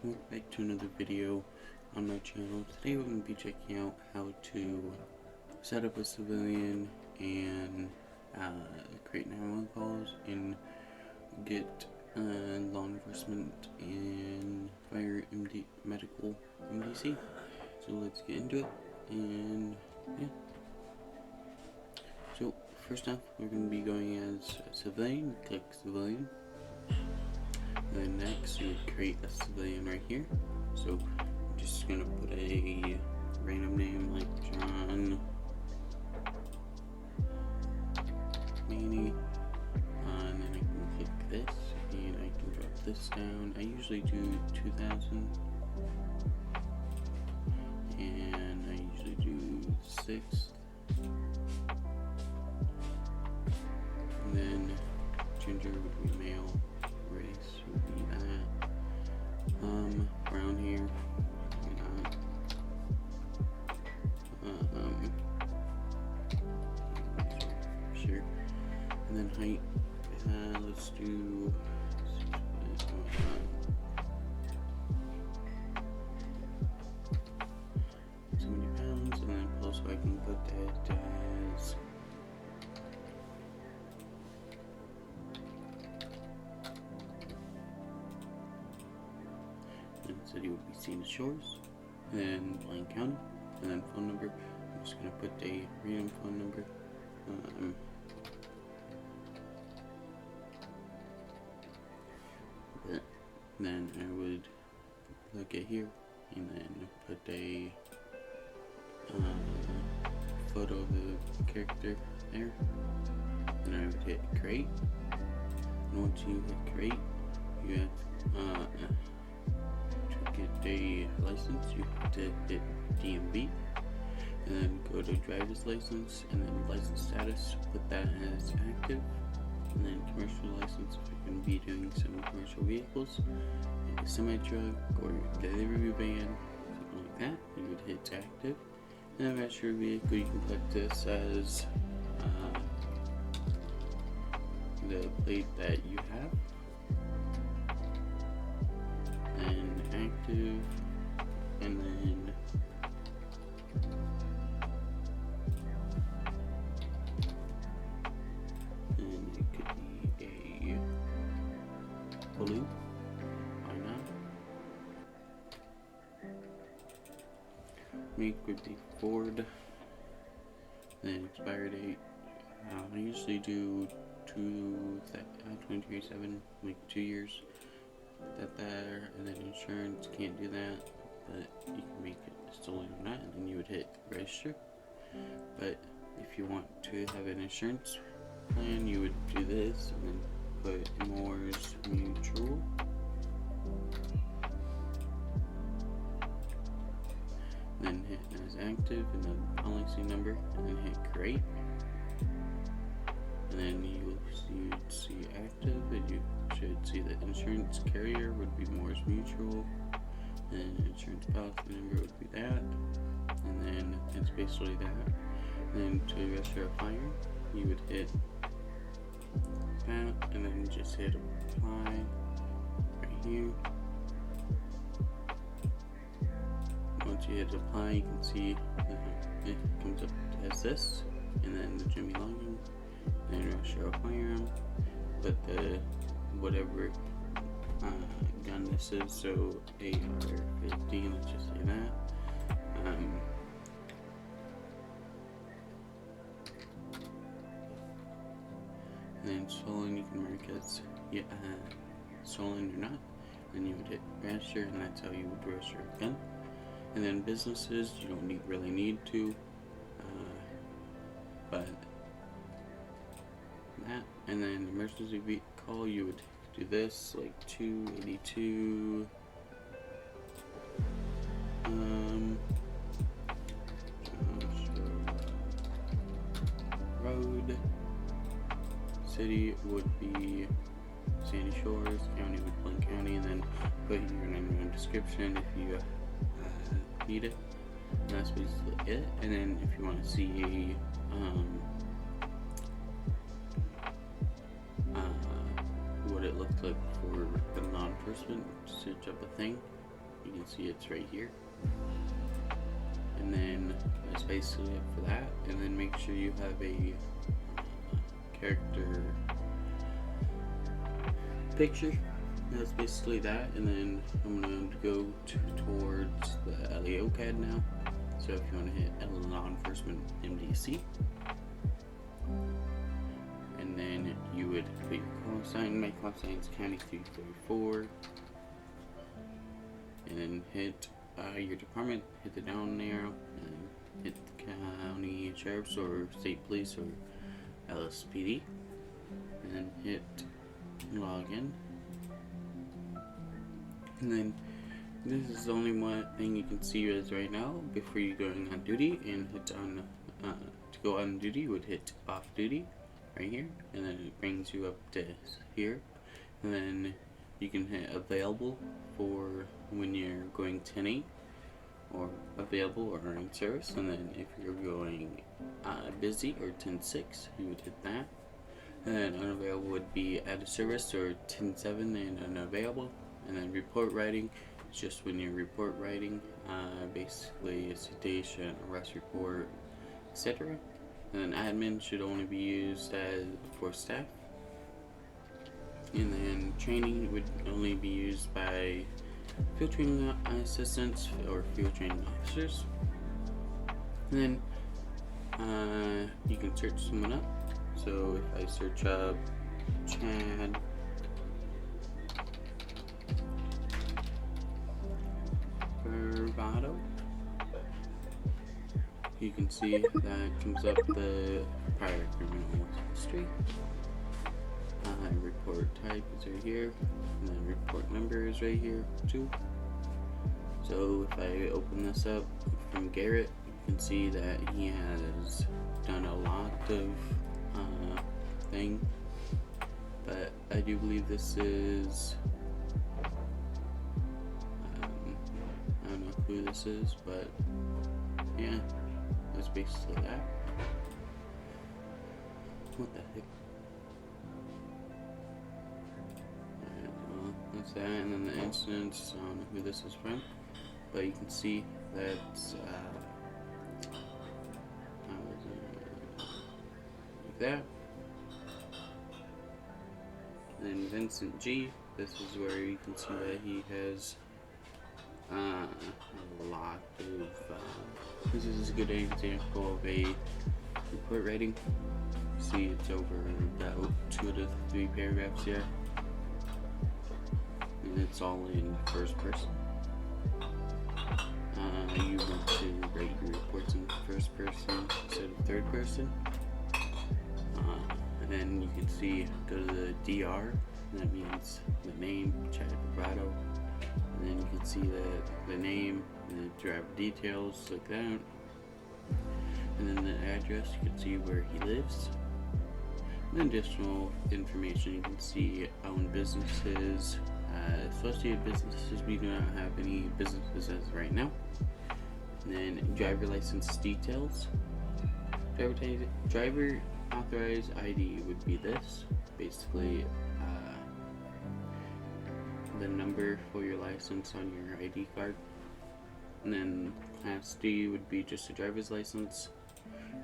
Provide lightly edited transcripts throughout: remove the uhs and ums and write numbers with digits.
welcome back to another video on my channel. Today we're going to be checking out how to set up a civilian and create 911 calls and get law enforcement and fire medical MDC. So let's get into it, and yeah. So first off, we're going to be going as a civilian. Click civilian. Then next, you would create a civilian right here. So I'm just gonna put a random name like John Manny, and then I can click this, and I can drop this down. I usually do 2,000, and I usually do 6. And then gender would be male. Race would be that. Brown hair, sure. And then height, let's do 70 pounds, and then also I can put that as city would be Scene Shores, and Blaine County, and then phone number. I'm just gonna put a random phone number. Then I would look at here and then put a photo of the character there. Then I would hit create. And once you hit create, you have get a license, you have to hit DMV, and then go to driver's license, and then license status, put that as active, and then commercial license if you're going to be doing some commercial vehicles, like a semi-truck or a delivery van, something like that, you would hit active. And then if that's your vehicle, you can put this as the plate that you have, active, and then it could be a blue. Why not? Make would be Ford. Then expire date. I usually do 2027, like 2 years. Put that there, and then insurance, can't do that, but you can make it stolen or not, and then you would hit register. But if you want to have an insurance plan, you would do this, and then put Moore's Mutual. Then hit as active, and then policy number, and then hit create. And then you'd see active, and you should see the insurance carrier would be Moore's Mutual, and insurance policy number would be that, and then it's basically that. And then to register a fire, you would hit that, and then just hit apply right here. Once you hit apply, you can see it comes up as this, and then the Jimmy login. And register a firearm, but the whatever gun this is, so AR-15, let's just say that. And then stolen, you can mark as stolen or not. Then you would hit register, and that's how you would register a gun. And then businesses, you don't really need to, but that. And then emergency call, you would do this, like 282 road. City would be Sandy Shores, county would Blaine County, and then put your name and description if you need it. And that's basically it. And then if you want to see what it looked like for the law enforcement, search up a thing, you can see it's right here. And then that's basically it for that. And then make sure you have a character picture. That's basically that. And then I'm going to go towards the Imperial Cad now. So if you want to hit law enforcement MDC, and then you would put your call sign. My call sign is County 334, and then hit your department, hit the down arrow, and hit the county sheriff's or state police or LSPD, and then hit login. And then this is the only one thing you can see as right now before you going on duty, and hit on to go on duty you would hit off duty right here, and then it brings you up to here, and then you can hit available for when you're going 10-8 or available or in service, and then if you're going busy or 10-6 you would hit that, and then unavailable would be out of service or 10-7 and unavailable, and then report writing is just when you're report writing basically a citation, arrest report, etc. And then admin should only be used for staff. And then training would only be used by field training assistants or field training officers. And then you can search someone up. So if I search up Chad Fargo, you can see that comes up the prior criminal history. Report type is right here, and then report number is right here too. So if I open this up from Garrett, you can see that he has done a lot of thing, but I do believe this is I don't know who this is, but yeah, that's basically that. What the heck? That's that, and then the instance, I don't know who this is from, but you can see that's like that. And then Vincent G, this is where you can see that he has a lot of this is a good example of a report writing. See, it's over about 2 to 3 paragraphs here, and it's all in first person. You want to write your reports in first person instead of third person. And then you can see, go to the DR, that means the name, Chad Bravado, and then you can see the name and the driver details like that, and then the address, you can see where he lives. And additional information, you can see owned businesses, associated businesses. We do not have any businesses as of right now. And then driver license details. Driver authorized ID would be this, basically the number for your license on your ID card. And then Class D would be just a driver's license.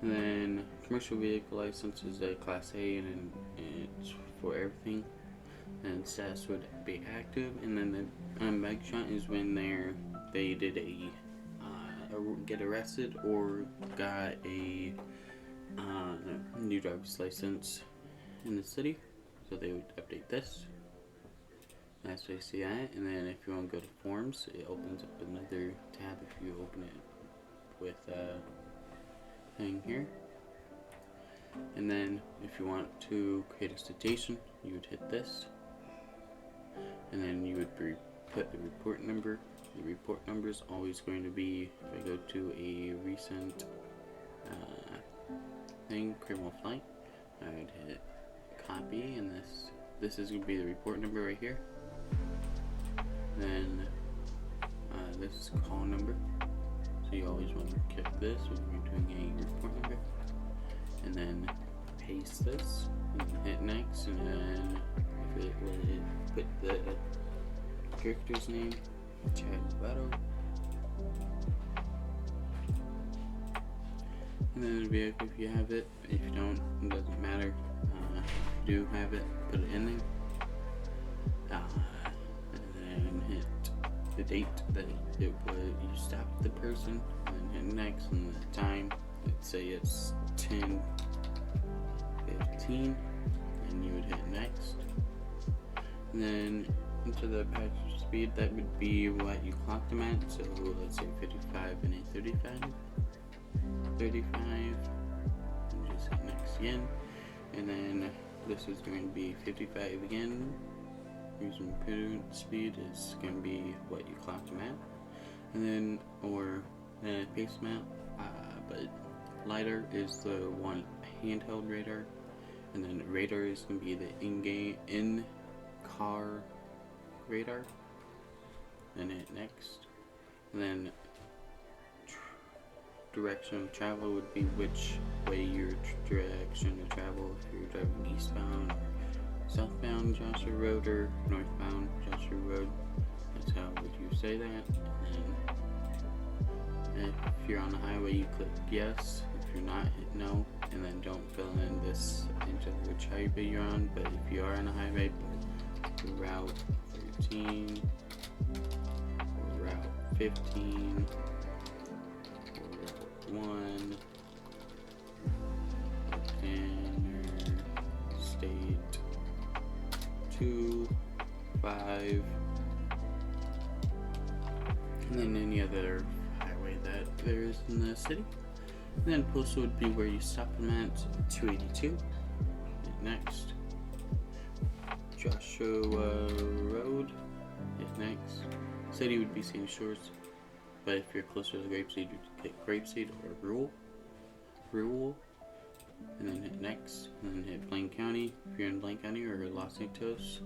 And then commercial vehicle license is a Class A, and it's for everything. And status would be active. And then the mugshot is when they did get arrested or got a new driver's license in the city. So they would update this. That's why you see that. And then if you want to go to forms, it opens up another tab if you open it with thing here. And then if you want to create a citation, you would hit this, and then you would put the report number. The report number is always going to be, if I go to a recent thing, criminal flight, I would hit copy, and this is going to be the report number right here. Then this is call number, so you always want to keep this when you're doing a report number, and then paste this and hit next, and then if it would put the character's name, And then the vehicle if you have it. If you don't, it doesn't matter. If you do have it, put it in there. And then hit the date that you stopped the person, and then hit next, and the time. Let's say it's 10:15, and you would hit next. And then into the passenger speed, that would be what you clocked them at. So let's say 55 and a 35. 35, and just hit next again. And then this is going to be 55 again. Using current speed is going to be what you clocked them at. And then, or pace map, but LiDAR is the one handheld radar. And then radar is going to be the in-car radar. Then hit next. And then direction of travel would be which way your direction of travel. If you're driving eastbound, southbound Joshua Road, or northbound Joshua Road, that's how would you say that. And if you're on the highway, you click yes. If you're not, hit no. And then don't fill in this into which highway you're on. But if you are on a highway, put Route 13 or Route 15 or Route 1 Interstate 2, 5, and then any other highway that there is in the city. And then postal would be where you stop them at, 282. Hit next. Joshua Road. Hit next. City would be Sandy Shores, but if you're closer to the Grapeseed, you'd hit Grapeseed or Rural. And then hit next, and then hit Blaine County if you're in Blaine County or Los Santos.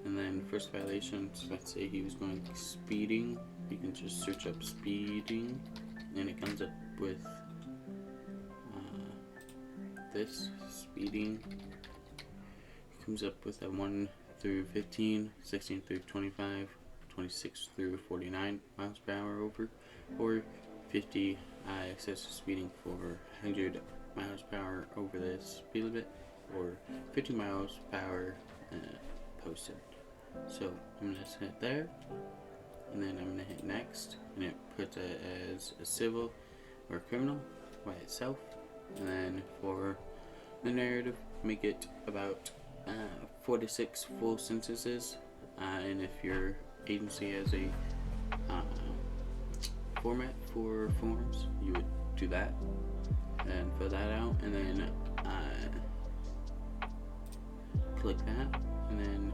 And then first violation, so let's say he was going speeding, you can just search up speeding, and it comes up with this speeding. It comes up with a 1 through 15, 16 through 25, 26 through 49 miles per hour over, or 50 excessive speeding for 100 miles per hour over the speed limit, or 50 miles per hour posted. So I'm going to hit there, and then I'm going to hit next, and it puts it as a civil or criminal by itself. And then for the narrative, make it about 4 to 6 full sentences, and if your agency has a format for forms, you would do that and fill that out, and then click that, and then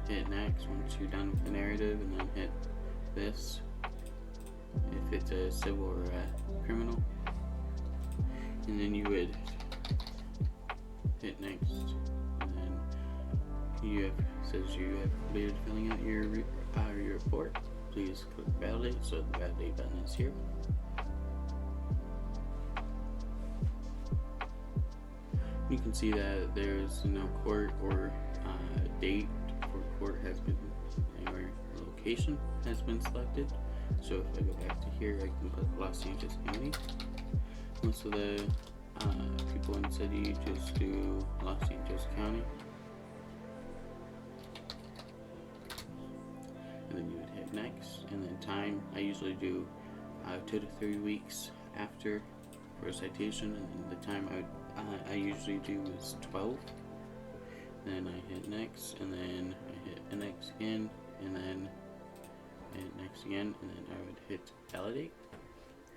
hit next once you're done with the narrative, and then hit this if it's a civil or a criminal, and then you would hit next, and then says you have completed filling out your report. Please click validate, so the validate button is here. You can see that there's no court or date for court has been, or location has been selected. So if I go back to here, I can put Los Angeles County. Most of the people in the city just do Los Angeles County. And then you would hit next, and then time, I usually do 2 to 3 weeks after for a citation, and then the time I usually do is 12. Then I hit next, and then I hit next again, and then hit next again, and then I would hit validate,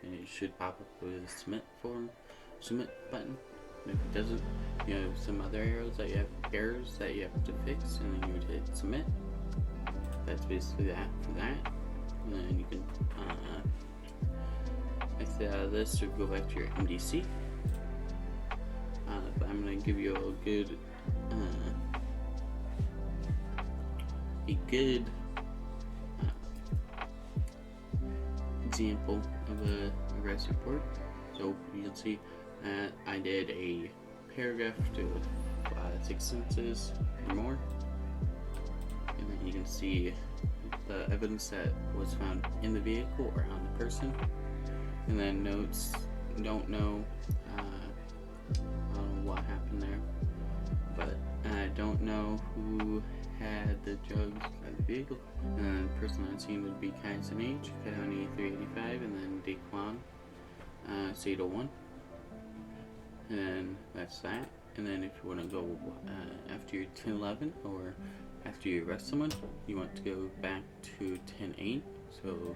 and it should pop up with a submit button. And if it doesn't, you have some other errors that you have to fix, and then you would hit submit. That's basically that for that. And then you can exit out of this to go back to your MDC. But I'm going to give you a good example of a arrest report. So you can see I did a paragraph to 6 sentences or more, and then you can see the evidence that was found in the vehicle or on the person. And then notes, don't know, I don't know what happened there, but I don't know who had the drugs at the vehicle. And the person on scene would be Kyson H, County 385, and then Daquan, Sato 1. And then that's that. And then if you want to go after your 1011 or after you arrest someone, you want to go back to 10-8. So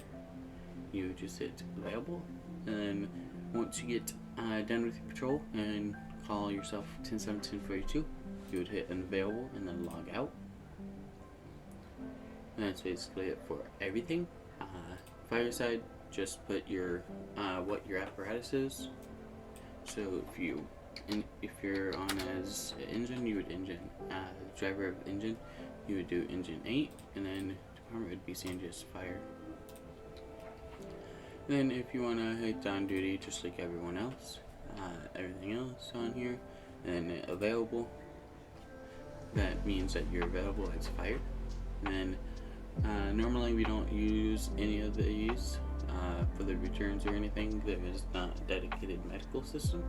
you just hit available. And then once you get done with your patrol and call yourself 10-7-10-42, you would hit unavailable and then log out. And that's basically it for everything. Fireside, just put your what your apparatus is. So if you're on as engine, you would engine driver of engine, you would do engine 8, and then department would be San Jose Fire. And then if you want to hit on duty, just like everyone else, everything else on here, and then available, that means that you're available as fire. And then normally we don't use any of these for the returns or anything. There is not a dedicated medical system.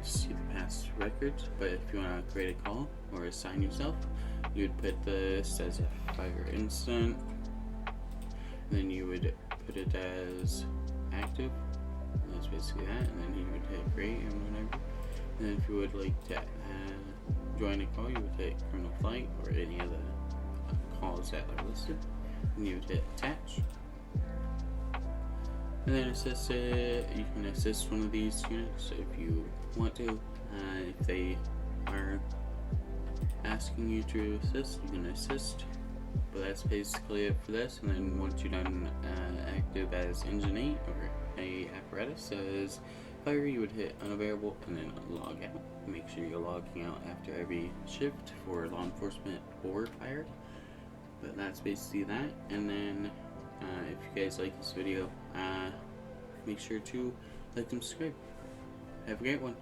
To see the past records, but if you want to create a call or assign yourself, you would put this as a fire incident, and then you would put it as active, and that's basically that, and then you would hit create and whatever. And then if you would like to join a call, you would hit criminal flight or any of the calls that are listed, and you would hit attach. And then assist it, you can assist one of these units if you want to. If they are asking you to assist, you can assist. But that's basically it for this. And then once you're done active as engine 8 or a apparatus as fire, you would hit unavailable and then log out. Make sure you're logging out after every shift for law enforcement or fire. But that's basically that. And then if you guys like this video, make sure to like and subscribe. Have a great one.